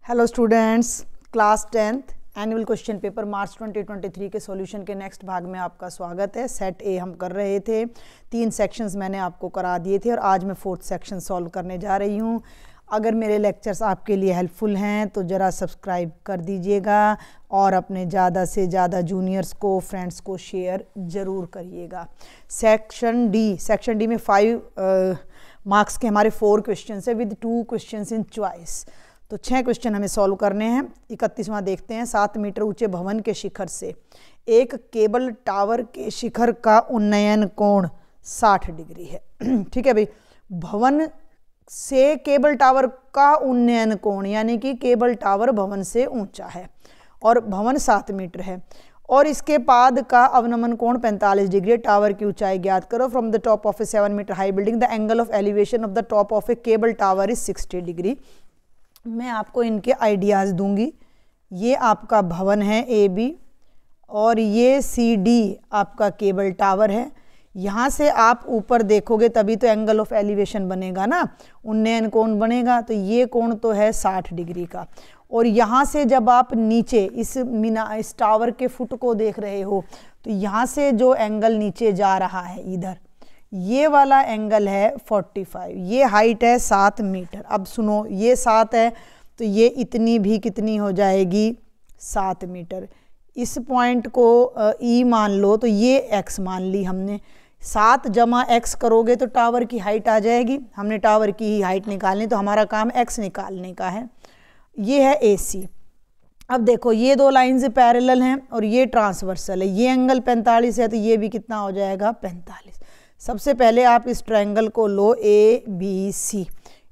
Hello students, class 10th annual question paper March 2023 के solution के next भाग में आपका स्वागत है। सेट ए हम कर रहे थे, 3 सेक्शंस मैंने आपको करा दिए थे और आज मैं 4th सेक्शन सॉल्व करने जा रही हूँ। अगर मेरे लेक्चर्स आपके लिए हेल्पफुल हैं तो ज़रा सब्सक्राइब कर दीजिएगा और अपने ज़्यादा से ज़्यादा जूनियर्स को, फ्रेंड्स को शेयर ज़रूर करिएगा। सेक्शन डी में 5 मार्क्स के हमारे 4 क्वेश्चन है विद 2 क्वेश्चन इन चॉइस। तो 6 क्वेश्चन हमें सॉल्व करने हैं। 31वां देखते हैं। 7 मीटर ऊंचे भवन के शिखर से एक केबल टावर के शिखर का उन्नयन कोण 60 डिग्री है। ठीक है भाई, भवन से केबल टावर का उन्नयन कोण यानी कि केबल टावर भवन से ऊंचा है और भवन 7 मीटर है और इसके पाद का अवनमन कोण 45 डिग्री। टावर की ऊंचाई ज्ञात करो। From the top of a 7 metre high building the angle of elevation of the top of a cable tower is 60 degree. मैं आपको इनके आइडियाज़ दूंगी। ये आपका भवन है ए बी और ये सी डी आपका केबल टावर है। यहाँ से आप ऊपर देखोगे तभी तो एंगल ऑफ एलिवेशन बनेगा ना, उन्नयन कोण बनेगा। तो ये कोण तो है 60 डिग्री का। और यहाँ से जब आप नीचे इस टावर के फुट को देख रहे हो तो यहाँ से जो एंगल नीचे जा रहा है इधर, ये वाला एंगल है 45। ये हाइट है 7 मीटर। अब सुनो, ये 7 है तो ये इतनी भी कितनी हो जाएगी 7 मीटर। इस पॉइंट को ई मान लो तो ये एक्स मान ली हमने। 7 जमा एक्स करोगे तो टावर की हाइट आ जाएगी। हमने टावर की ही हाइट निकालनी, तो हमारा काम एक्स निकालने का है। ये है ए सी। अब देखो, ये 2 लाइन्स पैरेलल हैं और ये ट्रांसवर्सल है। ये एंगल 45 है तो ये भी कितना हो जाएगा 45। सबसे पहले आप इस ट्रायंगल को लो ए बी सी।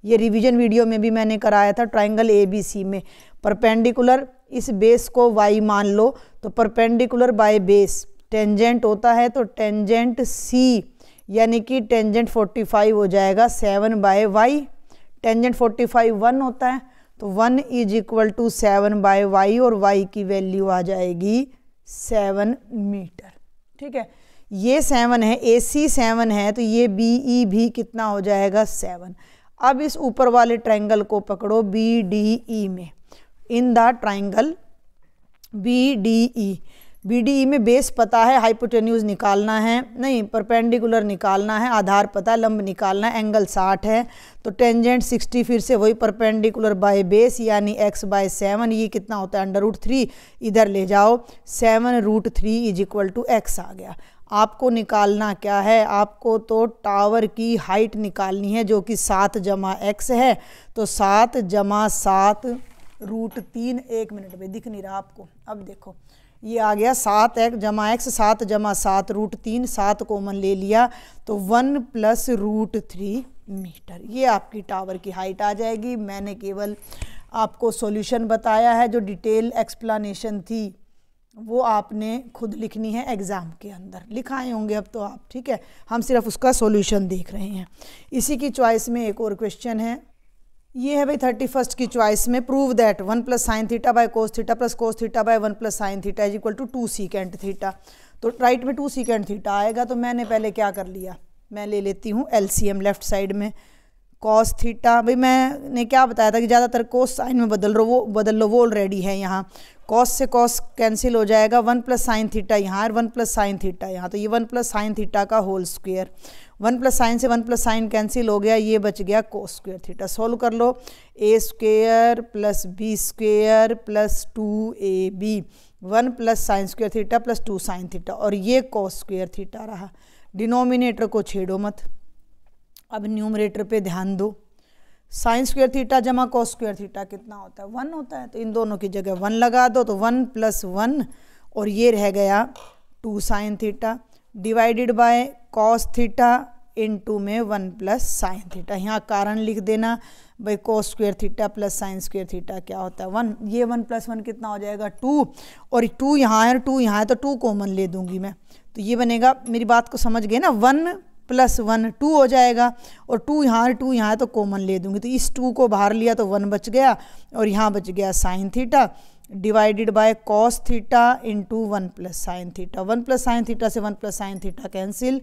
ये रिवीजन वीडियो में भी मैंने कराया था। ट्रायंगल ए बी सी में परपेंडिकुलर इस बेस को y मान लो तो परपेंडिकुलर बाय बेस टेंजेंट होता है, तो टेंजेंट सी यानी कि टेंजेंट 45 हो जाएगा 7 बाय y। टेंजेंट 45 1 होता है तो 1 = 7 बाय y और y की वैल्यू आ जाएगी 7 मीटर। ठीक है, ये 7 है, ए सी 7 है तो ये बी ई भी कितना हो जाएगा 7। अब इस ऊपर वाले ट्रायंगल को पकड़ो बी डी ई में। In the triangle B D E में बेस पता है, हाइपोटेन्यूज निकालना है, नहीं परपेंडिकुलर निकालना है, आधार पता है, लंब निकालना है। एंगल 60 है तो टेंजेंट 60, फिर से वही परपेंडिकुलर बाय बेस यानी x बाय 7। ये कितना होता है √3। इधर ले जाओ, 7√3 = x आ गया। आपको निकालना क्या है? आपको तो टावर की हाइट निकालनी है जो कि 7 जमा x है। तो 7 जमा 7 √3। 1 मिनट में दिख नहीं रहा आपको। अब देखो, ये आ गया 7 जमा x, 7 जमा 7 √3। 7 कॉमन ले लिया तो 1 + √3 मीटर। ये आपकी टावर की हाइट आ जाएगी। मैंने केवल आपको सॉल्यूशन बताया है, जो डिटेल एक्सप्लेनेशन थी वो आपने खुद लिखनी है। एग्ज़ाम के अंदर लिखाए होंगे अब तो आप। ठीक है, हम सिर्फ उसका सॉल्यूशन देख रहे हैं। इसी की चॉइस में एक और क्वेश्चन है। ये है भाई 31st की चॉइस में। Prove that 1 + sin θ by cos θ + cos θ by 1 + sin θ = 2 secant θ। तो राइट में 2 secant θ आएगा। तो मैंने पहले क्या कर लिया, मैं ले लेती हूँ LCM लेफ्ट साइड में। cos θ, भाई मैंने क्या बताया था कि ज़्यादातर कोस साइन में बदल लो, वो ऑलरेडी है यहाँ। cos से cos कैंसिल हो जाएगा। 1 + sin θ यहाँ और 1 + sin θ यहाँ, तो ये 1 + sin θ का होल स्क्वायर। 1 + sin से 1 + sin कैंसिल हो गया, ये बच गया cos² θ। सोल्व कर लो। a² + b² + 2ab 1 + sin² θ + 2 sin θ और ये cos² θ रहा। डिनोमिनेटर को छेड़ो मत। अब न्यूमरेटर पे ध्यान दो। sin² θ जमा cos² θ कितना होता है? 1 होता है। तो इन दोनों की जगह 1 लगा दो तो 1 + 1 और ये रह गया 2 sin θ divided by cos θ into में 1 + sin θ। यहाँ कारण लिख देना भाई, cos² θ + sin² θ क्या होता है 1। ये 1 + 1 कितना हो जाएगा 2 और 2 यहाँ है और 2 यहाँ है तो 2 कॉमन ले दूंगी मैं। तो ये बनेगा, मेरी बात को समझ गए ना, 1 + 1 2 हो जाएगा और 2 यहाँ है तो कॉमन ले दूंगी। तो इस 2 को बाहर लिया तो 1 बच गया और यहाँ बच गया sin θ divided by cos θ × 1 + sin θ। 1 + sin θ से 1 + sin θ cancel.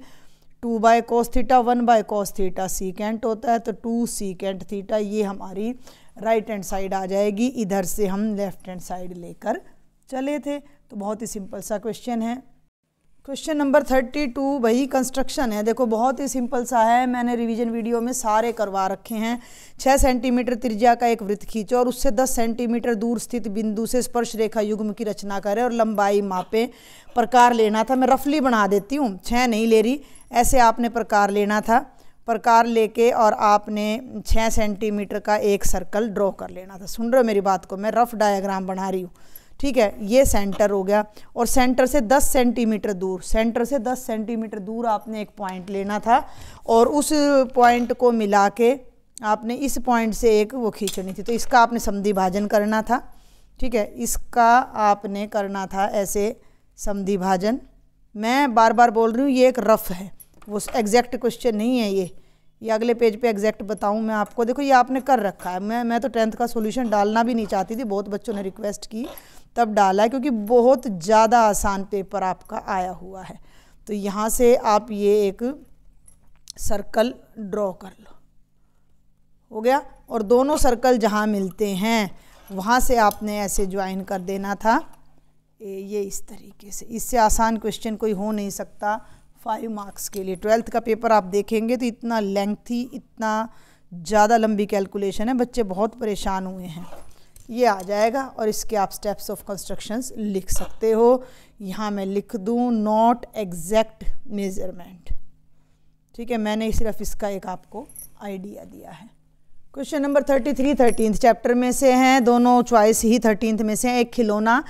2/cos θ 1/cos θ secant होता है तो 2 secant θ। ये हमारी राइट हैंड साइड आ जाएगी, इधर से हम लेफ्ट हैंड साइड लेकर चले थे। तो बहुत ही सिंपल सा क्वेश्चन है। क्वेश्चन नंबर 32 वही कंस्ट्रक्शन है। देखो बहुत ही सिंपल सा है, मैंने रिवीजन वीडियो में सारे करवा रखे हैं। 6 सेंटीमीटर त्रिज्या का एक वृत्त खींचो और उससे 10 सेंटीमीटर दूर स्थित बिंदु से स्पर्श रेखा युग्म की रचना करें और लंबाई मापे। प्रकार लेना था, मैं रफली बना देती हूँ, 6 नहीं ले रही, ऐसे आपने प्रकार लेना था। प्रकार लेके और आपने 6 सेंटीमीटर का एक सर्कल ड्रॉ कर लेना था। सुन रहे हो मेरी बात को, मैं रफ डायग्राम बना रही हूँ, ठीक है। ये सेंटर हो गया और सेंटर से 10 सेंटीमीटर दूर, सेंटर से 10 सेंटीमीटर दूर आपने एक पॉइंट लेना था और उस पॉइंट को मिला के आपने इस पॉइंट से एक वो खींचनी थी। तो इसका आपने समद्वि भाजन करना था, ठीक है, इसका आपने करना था ऐसे समद्वि भाजन। मैं बार बार बोल रही हूँ ये एक रफ है, वो एग्जैक्ट क्वेश्चन नहीं है ये अगले पेज पे एग्जैक्ट बताऊँ मैं आपको। देखो ये आपने कर रखा है, मैं तो 10th का सॉल्यूशन डालना भी नहीं चाहती थी, बहुत बच्चों ने रिक्वेस्ट की तब डाला है, क्योंकि बहुत ज़्यादा आसान पेपर आपका आया हुआ है। तो यहाँ से आप ये एक सर्कल ड्रॉ कर लो, हो गया। और दोनों सर्कल जहाँ मिलते हैं वहाँ से आपने ऐसे ज्वाइन कर देना था, ये इस तरीके से। इससे आसान क्वेश्चन कोई हो नहीं सकता 5 मार्क्स के लिए। 12th का पेपर आप देखेंगे तो इतना लेंथी, इतना ज़्यादा लंबी कैलकुलेशन है, बच्चे बहुत परेशान हुए हैं। ये आ जाएगा और इसके आप स्टेप्स ऑफ कंस्ट्रक्शंस लिख सकते हो। यहाँ मैं लिख दूँ नॉट एग्जैक्ट मेजरमेंट, ठीक है, मैंने सिर्फ इसका एक आपको आइडिया दिया है। क्वेश्चन नंबर 33 13th चैप्टर में से हैं, दोनों चॉइस ही 13th में से हैं। एक खिलौना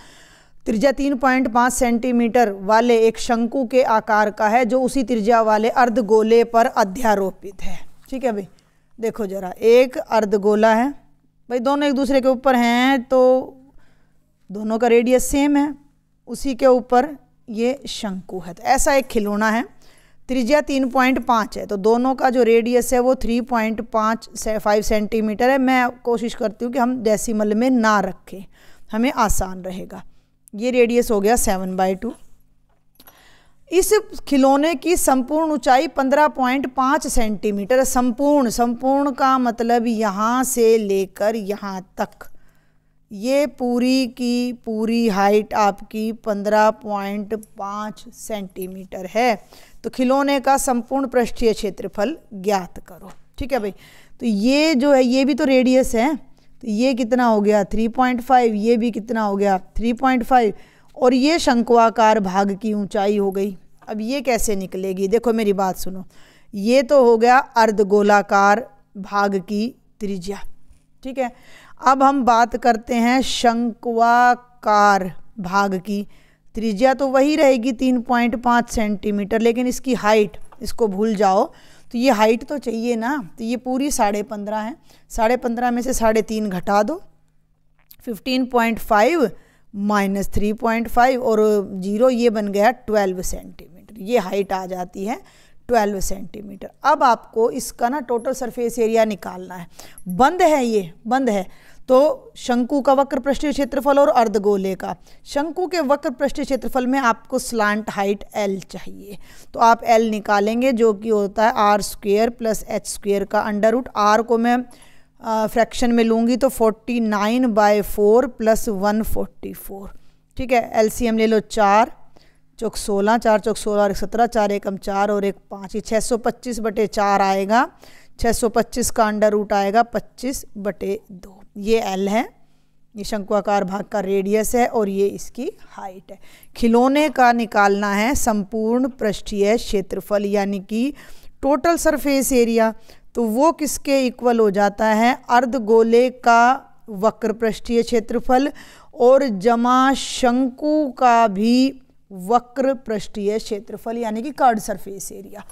त्रिज्या 3.5 सेंटीमीटर वाले एक शंकु के आकार का है जो उसी त्रिज्या वाले अर्धगोले पर अध्यारोपित है, ठीक है भाई। देखो जरा, एक अर्धगोला है भाई, दोनों एक दूसरे के ऊपर हैं तो दोनों का रेडियस सेम है, उसी के ऊपर ये शंकु है। तो ऐसा एक खिलौना है, त्रिज्या 3.5 है, तो दोनों का जो रेडियस है वो 3.5 सेंटीमीटर है। मैं कोशिश करती हूँ कि हम डेसिमल में ना रखें, हमें आसान रहेगा। ये रेडियस हो गया 7/2। इस खिलौने की संपूर्ण ऊंचाई 15.5 सेंटीमीटर है। संपूर्ण का मतलब यहाँ से लेकर यहाँ तक, ये पूरी की पूरी हाइट आपकी 15.5 सेंटीमीटर है। तो खिलौने का संपूर्ण पृष्ठीय क्षेत्रफल ज्ञात करो, ठीक है भाई। तो ये जो है ये भी तो रेडियस है, तो ये कितना हो गया 3.5, ये भी कितना हो गया 3.5, और ये शंक्वाकार भाग की ऊंचाई हो गई। अब ये कैसे निकलेगी, देखो मेरी बात सुनो, ये तो हो गया अर्धगोलाकार भाग की त्रिज्या, ठीक है। अब हम बात करते हैं शंक्वाकार भाग की त्रिज्या, तो वही रहेगी 3.5 सेंटीमीटर, लेकिन इसकी हाइट, इसको भूल जाओ, तो ये हाइट तो चाहिए ना। तो ये पूरी 15.5 है, 15.5 में से 3.5 घटा दो, 15.5 माइनस 3.5 और 0, ये बन गया 12 सेंटीमीटर। ये हाइट आ जाती है 12 सेंटीमीटर। अब आपको इसका ना टोटल सरफेस एरिया निकालना है। बंद है, ये बंद है, तो शंकु का वक्र पृष्ठीय क्षेत्रफल और अर्धगोले का। शंकु के वक्र पृष्ठीय क्षेत्रफल में आपको स्लांट हाइट L चाहिए, तो आप L निकालेंगे जो कि होता है r² + h² का अंडर रूट। r को मैं फ्रैक्शन में लूँगी तो 49/4 + 144, ठीक है। एलसीएम ले लो, 4 चौक 16, 4 चौक 16 और 1 17, 4 एकम 4 और 1 5, 625/4 आएगा। 625 का अंडर रूट आएगा 25/2। ये L है, ये शंक्वाकार भाग का रेडियस है और ये इसकी हाइट है। खिलौने का निकालना है संपूर्ण पृष्ठीय क्षेत्रफल, यानी कि टोटल सरफेस एरिया। तो वो किसके इक्वल हो जाता है, अर्धगोले का वक्र पृष्ठीय क्षेत्रफल और जमा शंकु का भी वक्र पृष्ठीय क्षेत्रफल, यानी कि curved surface area.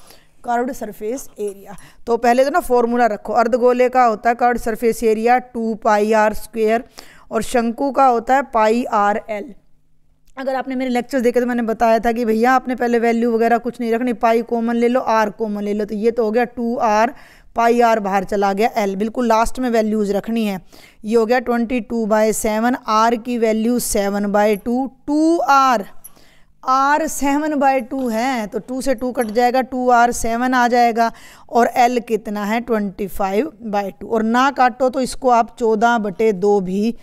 Curved surface area, तो पहले तो ना फॉर्मूला रखो। अर्धगोले का होता है कर्व्ड सरफेस एरिया 2πr² और शंकु का होता है πrl। अगर आपने मेरे लेक्चर देखे तो मैंने बताया था कि भैया आपने पहले वैल्यू वगैरह कुछ नहीं रखनी, पाई कॉमन ले लो, r कॉमन ले लो। तो ये तो हो गया 2r, πr बाहर चला गया, l बिल्कुल लास्ट में वैल्यूज़ रखनी है। ये हो गया 22/7, r की वैल्यू 7/2, 2r R7/2 है तो 2 से 2 कट जाएगा, 2R7 आ जाएगा। और L कितना है 25/2। और ना काटो तो इसको आप 14/2 भी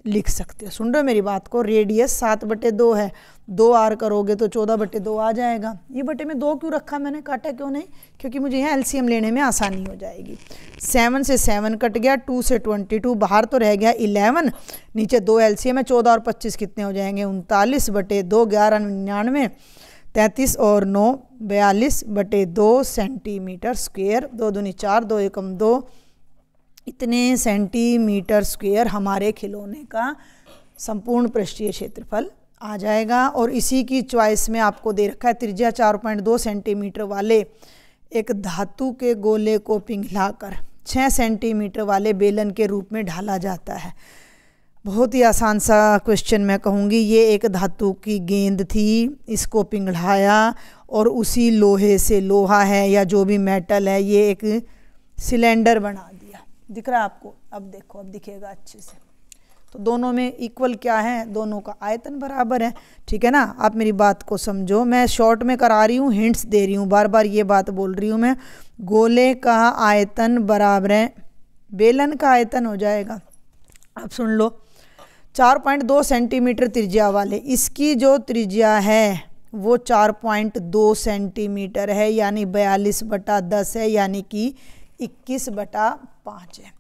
लिख सकते हो। सुन रहे हो मेरी बात को। रेडियस 7/2 है, 2R करोगे तो 14/2 आ जाएगा। ये बटे में 2 क्यों रखा मैंने, काटा क्यों नहीं, क्योंकि मुझे यहाँ LCM लेने में आसानी हो जाएगी। 7 से 7 कट गया, 2 से 22 बाहर तो रह गया 11, नीचे 2 LCM है, 14 और 25 कितने हो जाएंगे 39/2, 11 99, 33 और 9 42/2 सेंटीमीटर स्क्वेयर। 2 दूनी 4, 2 एकम 2, इतने सेंटीमीटर स्क्वेयर हमारे खिलौने का संपूर्ण पृष्ठीय क्षेत्रफल आ जाएगा। और इसी की चॉइस में आपको दे रखा है त्रिज्या 4.2 सेंटीमीटर वाले एक धातु के गोले को पिघलाकर 6 सेंटीमीटर वाले बेलन के रूप में ढाला जाता है। बहुत ही आसान सा क्वेश्चन मैं कहूँगी। ये एक धातु की गेंद थी, इसको पिघलाया और उसी लोहे से, लोहा है या जो भी मेटल है, ये एक सिलेंडर बना दिया। दिख रहा है आपको? अब देखो, अब दिखेगा अच्छे से। तो दोनों में इक्वल क्या है, दोनों का आयतन बराबर है। ठीक है ना, आप मेरी बात को समझो। मैं शॉर्ट में करा रही हूँ, हिंट्स दे रही हूँ, बार बार ये बात बोल रही हूँ मैं। गोले का आयतन बराबर है बेलन का आयतन हो जाएगा। अब सुन लो, 4.2 सेंटीमीटर त्रिज्या वाले, इसकी जो त्रिज्या है वो 4.2 सेंटीमीटर है, यानी 42/10 है, यानी कि 21/5 है।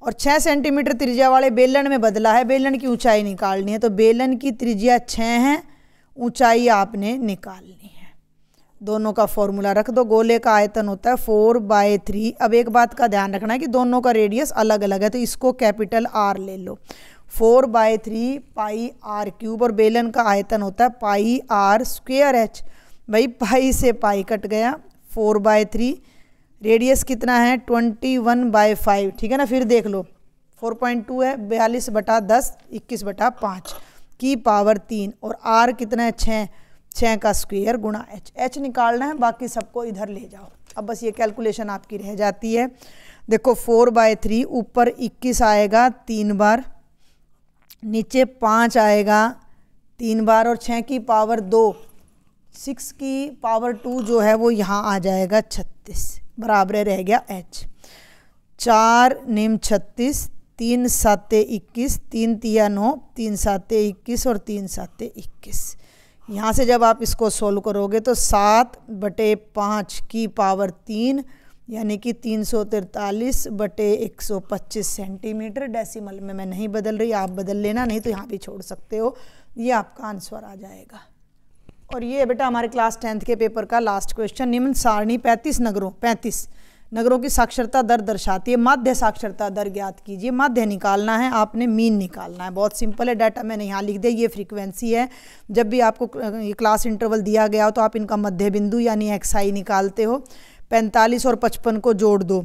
और 6 सेंटीमीटर त्रिज्या वाले बेलन में बदला है, बेलन की ऊंचाई निकालनी है। तो बेलन की त्रिज्या 6 है, ऊंचाई आपने निकालनी है। दोनों का फॉर्मूला रख दो। गोले का आयतन होता है 4/3। अब एक बात का ध्यान रखना है कि दोनों का रेडियस अलग अलग है, तो इसको कैपिटल R ले लो। 4/3 πr3। और बेलन का आयतन होता है πr²h। भाई पाई से पाई कट गया, 4/3। रेडियस कितना है 21/5। ठीक है ना, फिर देख लो 4.2 है, 42/10, 21/5 की पावर 3। और R कितना है 6 का स्क्वायर गुणा h निकालना है, बाकी सबको इधर ले जाओ। अब बस ये कैलकुलेशन आपकी रह जाती है। देखो 4/3, ऊपर 21 आएगा 3 बार, नीचे 5 आएगा 3 बार, और 6 की पावर 2, 6 की पावर 2 जो है वो यहाँ आ जाएगा 36, बराबर रह गया h। 4 निम 36, 3 7 21, 3 तिया 9, 3 7 21 और 3 7 21। यहाँ से जब आप इसको सोल्व करोगे तो 7/5 की पावर 3, यानी कि 343/125 सेंटीमीटर। डेसिमल में मैं नहीं बदल रही, आप बदल लेना, नहीं तो यहाँ भी छोड़ सकते हो। ये आपका आंसर आ जाएगा। और ये बेटा हमारे क्लास 10th के पेपर का लास्ट क्वेश्चन। निम्न सारणी 35 नगरों की साक्षरता दर दर्शाती है, माध्य साक्षरता दर ज्ञात कीजिए। माध्य निकालना है आपने, मीन निकालना है। बहुत सिंपल है, डाटा मैंने यहाँ लिख दिया। ये फ्रीक्वेंसी है। जब भी आपको ये क्लास इंटरवल दिया गया हो तो आप इनका मध्य बिंदु यानी XI निकालते हो। 45 और 55 को जोड़ दो,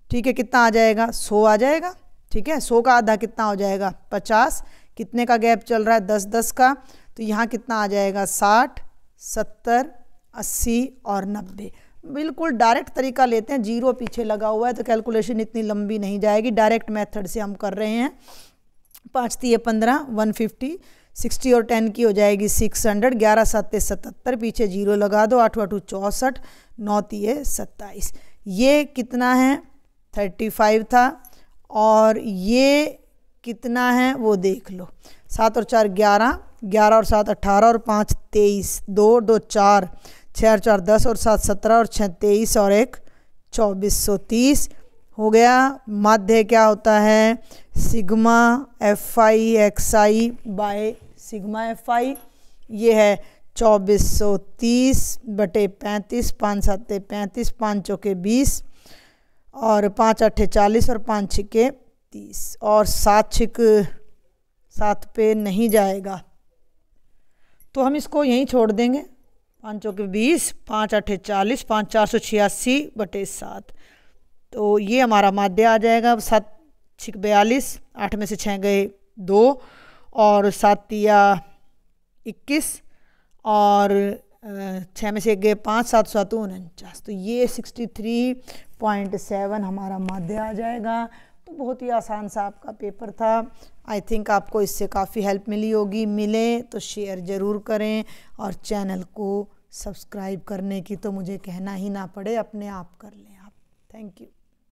ठीक है, कितना आ जाएगा 100 आ जाएगा। ठीक है, 100 का आधा कितना हो जाएगा 50। कितने का गैप चल रहा है 10-10 का, तो यहाँ कितना आ जाएगा 60, 70, 80 और 90। बिल्कुल डायरेक्ट तरीका लेते हैं, जीरो पीछे लगा हुआ है तो कैलकुलेशन इतनी लंबी नहीं जाएगी। डायरेक्ट मेथड से हम कर रहे हैं। 5 तिये 15, 150, 60 और 10 की हो जाएगी 600, 11 7 77, पीछे जीरो लगा दो, 8 8 64, 9 तिये 27। ये कितना है 35 था, और ये कितना है वो देख लो। 7 और 4 11, 11 और 7 18 और 5 23, 2 2 4, 6 और 4 10 और 7 17 और 6 23 और 1 2430 हो गया। माध्य क्या होता है sigma FI XI by sigma FI। ये है 2430/35, 5 7 35, 5 चौके 20 और 5 8 40 और 5 6 30 और 7 6 7 पे नहीं जाएगा तो हम इसको यहीं छोड़ देंगे। 5 चौके 20, 5 8 40, 5 486/7। तो ये हमारा माध्य आ जाएगा। 7 6 42, 8 में से 6 गए 2 और 7 तिया 21 और 6 में से 1 गए 5, 7 7 49। तो ये 63.7 हमारा माध्य आ जाएगा। तो बहुत ही आसान सा आपका पेपर था। आई थिंक आपको इससे काफ़ी हेल्प मिली होगी। मिले तो शेयर ज़रूर करें और चैनल को सब्सक्राइब करने की तो मुझे कहना ही ना पड़े, अपने आप कर लें आप। Thank you.